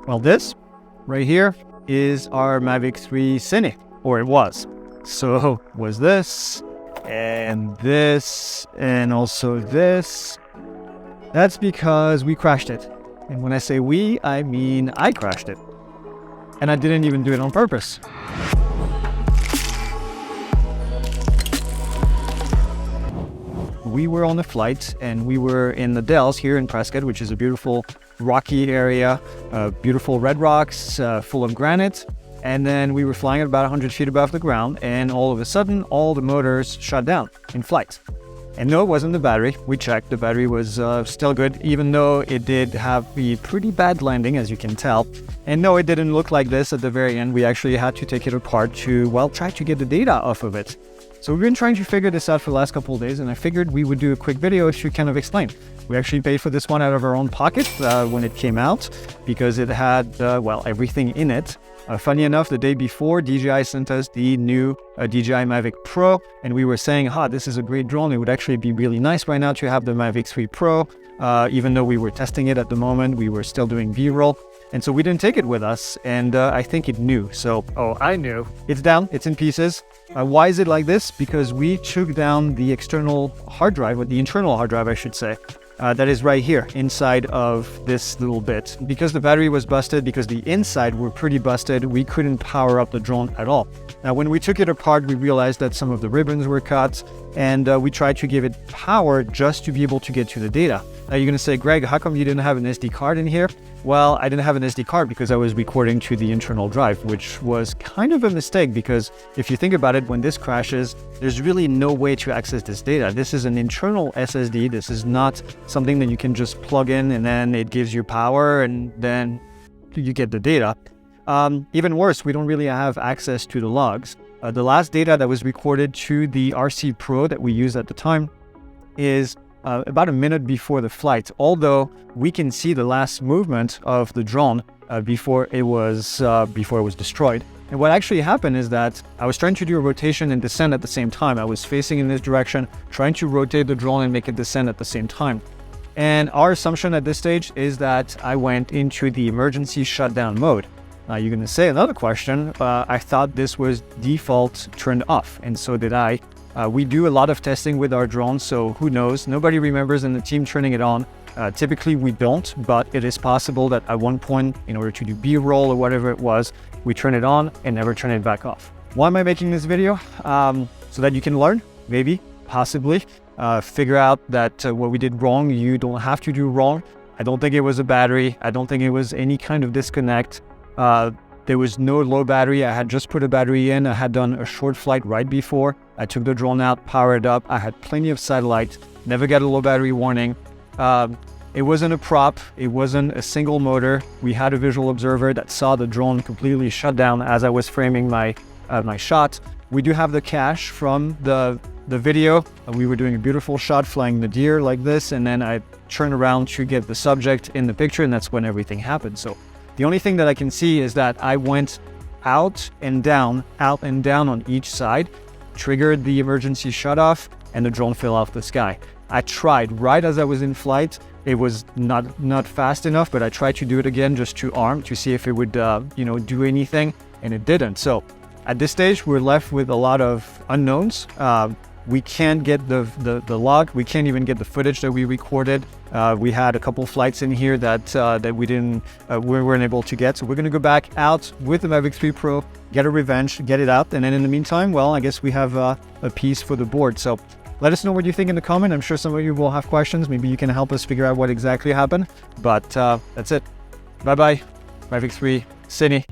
Well, this right here is our Mavic 3 Cine, or it was. So was this, and also this. That's because we crashed it. And when I say we, I mean I crashed it. And I didn't even do it on purpose. We were on a flight and we were in the Dells here in Prescott, which is a beautiful rocky area, beautiful red rocks full of granite. And then we were flying at about 100 feet above the ground, and all of a sudden, all the motors shut down in flight. And no, it wasn't the battery. We checked. The battery was still good, even though it did have a pretty bad landing, as you can tell. And no, it didn't look like this at the very end. We actually had to take it apart to, well, try to get the data off of it. So we've been trying to figure this out for the last couple of days, and I figured we would do a quick video to kind of explain. We actually paid for this one out of our own pocket when it came out, because it had, well, everything in it. Funny enough, the day before, DJI sent us the new DJI Mavic Pro, and we were saying, this is a great drone. It would actually be really nice right now to have the Mavic 3 Pro. Even though we were testing it at the moment, we were still doing B-roll. And so we didn't take it with us, and I think it knew. So, I knew. It's down, it's in pieces. Why is it like this? Because we took down the external hard drive, or the internal hard drive, I should say. That is right here inside of this little bit. Because the battery was busted, because the inside were pretty busted, we couldn't power up the drone at all. Now, when we took it apart, we realized that some of the ribbons were cut, and we tried to give it power just to be able to get to the data. Now, you're going to say, Greg, how come you didn't have an SD card in here? Well, I didn't have an SD card because I was recording to the internal drive, which was kind of a mistake, because if you think about it, when this crashes, there's really no way to access this data. This is an internal SSD. This is not something that you can just plug in and then it gives you power and then you get the data. Even worse, we don't really have access to the logs. The last data that was recorded to the RC Pro that we used at the time is about a minute before the flight, although we can see the last movement of the drone before it was destroyed. And what actually happened is that I was trying to do a rotation and descent at the same time. I was facing in this direction, trying to rotate the drone and make it descend at the same time. And our assumption at this stage is that I went into the emergency shutdown mode. Now you're going to say another question. I thought this was default turned off, and so did I. We do a lot of testing with our drones, so who knows? Nobody remembers in the team turning it on. Typically we don't, but it is possible that at one point, in order to do B-roll or whatever it was, we turn it on and never turn it back off. Why am I making this video? So that you can learn, maybe, possibly, figure out that what we did wrong, you don't have to do wrong. I don't think it was a battery. I don't think it was any kind of disconnect. There was no low battery. I had just put a battery in. I had done a short flight right before. I took the drone out, powered up. I had plenty of satellite, never got a low battery warning. It wasn't a prop. It wasn't a single motor. We had a visual observer that saw the drone completely shut down as I was framing my shot. We do have the cache from the video. We were doing a beautiful shot flying the deer like this, and then I turned around to get the subject in the picture, and that's when everything happened. So the only thing that I can see is that I went out and down on each side, triggered the emergency shutoff, and the drone fell off the sky. I tried right as I was in flight. It was not fast enough, but I tried to do it again just to arm to see if it would, do anything, and it didn't. So at this stage, we're left with a lot of unknowns. We can't get the log. We can't even get the footage that we recorded. We had a couple flights in here that we weren't able to get. So we're going to go back out with the Mavic 3 Pro, get a revenge, get it out. And then in the meantime, well, I guess we have a piece for the board. So let us know what you think in the comment. I'm sure some of you will have questions. Maybe you can help us figure out what exactly happened. But that's it. Bye-bye. Mavic 3 Cine.